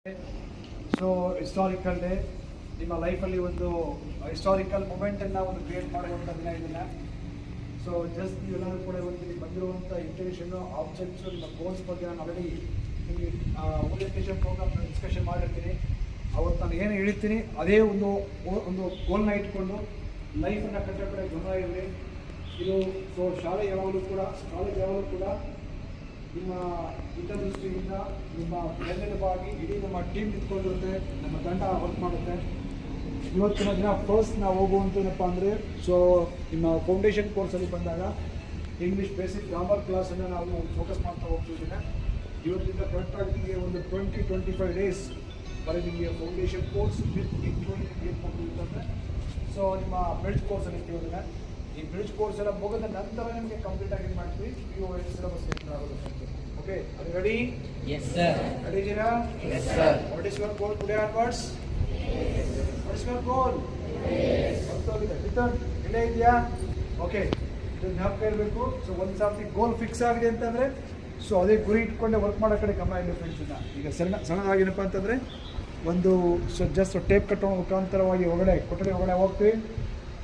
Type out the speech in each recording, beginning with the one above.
So historical day ನಿಮ್ಮ ಲೈಫಲ್ಲಿ ಒಂದು ಹಿಸ್ಟಾರಿಕಲ್ ಮೂಮೆಂಟನ್ನು ಒಂದು ಕ್ರಿಯೇಟ್ ಮಾಡುವಂಥ ದಿನ ಇದನ್ನು. ಸೊ ಜಸ್ಟ್ ನೀವೆಲ್ಲರೂ ಕೂಡ ಇವತ್ತು ನಿಮಗೆ ಬಂದಿರುವಂಥ ಇಂಟೆನ್ಷನ್ನು ಆಬ್ಜೆಕ್ಟ್ಸು ನಿಮ್ಮ ಗೋಲ್ಸ್ ಬಗ್ಗೆ ನಾನು ಆಲ್ರೆಡಿ ನಿಮಗೆ ಓರಿಯಂಟೇಷನ್ ಪ್ರೋಗ್ರಾಮ್ ಡಿಸ್ಕಷನ್ ಮಾಡಿರ್ತೀನಿ. ಅವತ್ತು ನಾನು ಏನು ಹೇಳ್ತೀನಿ ಅದೇ ಒಂದು ಗೋಲ್ನ ಇಟ್ಕೊಂಡು ಲೈಫನ್ನು ಕಟ್ಟೋ ಕಡೆ ಗಮನ ಇರಲಿ. ಇದು ಸೊ ಶಾಲೆ ಯಾವಾಗಲೂ ಕೂಡ ನಿಮ್ಮ ಹಿತದೃಷ್ಟಿಯಿಂದ ನಿಮ್ಮ ಬೆನ್ನೆಲುಬಾಗಿ ಇಡೀ ನಮ್ಮ ಟೀಮ್ ನಿಂತ್ಕೊಂಡಿರುತ್ತೆ, ನಮ್ಮ ತಂಡ ವರ್ಕ್ ಮಾಡುತ್ತೆ. ಇವತ್ತಿನ ದಿನ ಫಸ್ಟ್ ನಾವು ಹೋಗುವಂಥೇನಪ್ಪ ಅಂದರೆ ಸೊ ನಿಮ್ಮ ಫೌಂಡೇಶನ್ ಕೋರ್ಸಲ್ಲಿ ಬಂದಾಗ ಇಂಗ್ಲೀಷ್ ಬೇಸಿಕ್ ಗ್ರಾಮರ್ ಕ್ಲಾಸನ್ನು ನಾವು ಫೋಕಸ್ ಮಾಡ್ತಾ ಹೋಗ್ತಿದ್ದೇನೆ. ಇವತ್ತಿಂದ ಕರೆಕ್ಟಾಗಿ ನಿಮಗೆ ಒಂದು 20-25 ಡೇಸ್ ಬರೀ ನಿಮಗೆ ಫೌಂಡೇಶನ್ ಕೋರ್ಸ್ ವಿತ್ ಇನ್ಕ್ಲೂಡಿಂಗ್ ಏನು ಕೊಟ್ಟಿರ್ತಂದರೆ ಸೊ ನಿಮ್ಮ ಬ್ರಿಡ್ಜ್ ಕೋರ್ಸಲ್ಲಿ ಇರ್ತೀವಲ್ಲ. ಈ ಬ್ರಿಡ್ಜ್ ಕೋರ್ಸ್ ಎಲ್ಲ ಮುಗಿದ ನಂತರ ನಿಮಗೆ ಕಂಪ್ಲೀಟ್ ಆಗಿ ಮಾಡ್ತೀವಿ POS ಸಿಲೆಬಸ್ ಆಗೋದು. ಓಕೆ, ಅದು ರೆಡಿ? Yes sir. ರೆಡಿ ಇದ್ದೀರಾ? Yes sir. What is your goal today onwards? What is your goal? ಗೊತ್ತಾಗಿದೆ, ರಿಟರ್ನ್ ಇಲ್ಲೇ ಇದೆಯಾ? ಓಕೆ, ಇದು ಜ್ಞಾಪಕ ಇರಬೇಕು. ಸೊ ಒಂದು ಸರ್ತಿ ಗೋಲ್ ಫಿಕ್ಸ್ ಆಗಿದೆ ಅಂತಂದರೆ ಸೊ ಅದೇ ಗುರಿ ಇಟ್ಕೊಂಡೆ ವರ್ಕ್ ಮಾಡೋ ಕಡೆ ಗಮನ ಇರಲಿ ಫ್ರೆಂಡ್ಸನ್ನ. ಈಗ ಸಣ್ಣದಾಗಿನಪ್ಪ ಅಂತಂದರೆ ಒಂದು ಸೊ ಜಸ್ಟ್ ಟೇಪ್ ಕಟ್ಟೋ ಮುಖಾಂತರವಾಗಿ ಕೊಠಡಿ ಒಳಗಡೆ ಹೋಗ್ತೀವಿ.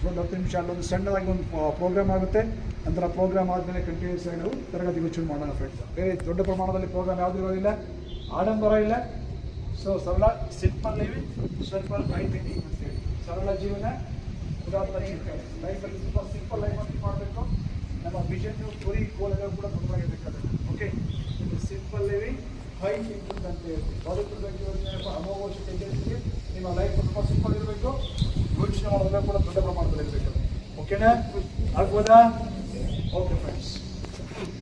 ಒಂದು 10 ನಿಮಿಷ ಅಲ್ಲೊಂದು ಸಣ್ಣದಾಗಿ ಒಂದು ಪ್ರೋಗ್ರಾಮ್ ಆಗುತ್ತೆ. ನಂತರ ಪ್ರೋಗ್ರಾಮ್ ಆದಮೇಲೆ ಕಂಟಿನ್ಯೂಸ್ ಆಗಿ ನಾವು ತರಗತಿಗಳು ಶುರು ಮಾಡೋಣ ಫ್ರೆಂಡ್ಸ್. ಬೇರೆ ದೊಡ್ಡ ಪ್ರಮಾಣದಲ್ಲಿ ಪ್ರೋಗ್ರಾಮ್ ಯಾವುದೂ ಇರೋದಿಲ್ಲ, ಆಡಂಬರ ಇಲ್ಲ. ಸೊ ಸರಳ, ಸಿಂಪಲ್ ಲೈಫ್ ಅಂತೇಳಿ ಸರಳ ಜೀವನ ಉದಾಹರಣೆ ಇರ್ತಾರೆ. ಲೈಫಲ್ಲಿ ತುಂಬ ಸಿಂಪಲ್ ಲೈಫಲ್ಲಿ ಮಾಡಬೇಕು. ನಮ್ಮ ವಿಷನ್ ಗುರಿ ಗೋಲ್ಗಳು ಕೂಡ ದೊಡ್ಡದಾಗಿರ್ಬೇಕಾಗುತ್ತೆ. Okay, simple living high thinking ಅಂತ ಹೇಳ್ತೀವಿ. ಪಾಸಿಟಿವ್ ಬಗ್ಗೆ ಅಮೋಘ ಟೆಂಡೆನ್ಸಿ. ನಿಮ್ಮ ಲೈಫ್ ತುಂಬ ಸಿಂಪಲ್ ಇರಬೇಕು, ಯೋಚನೆ ಮಾಡೋದನ್ನ ಕೂಡ ದೊಡ್ಡ ಪ್ರಮಾಣದಲ್ಲಿ ಇರಬೇಕು. ಓಕೆನಾ? ಆಗ್ಬೋದಾ? Okay friends.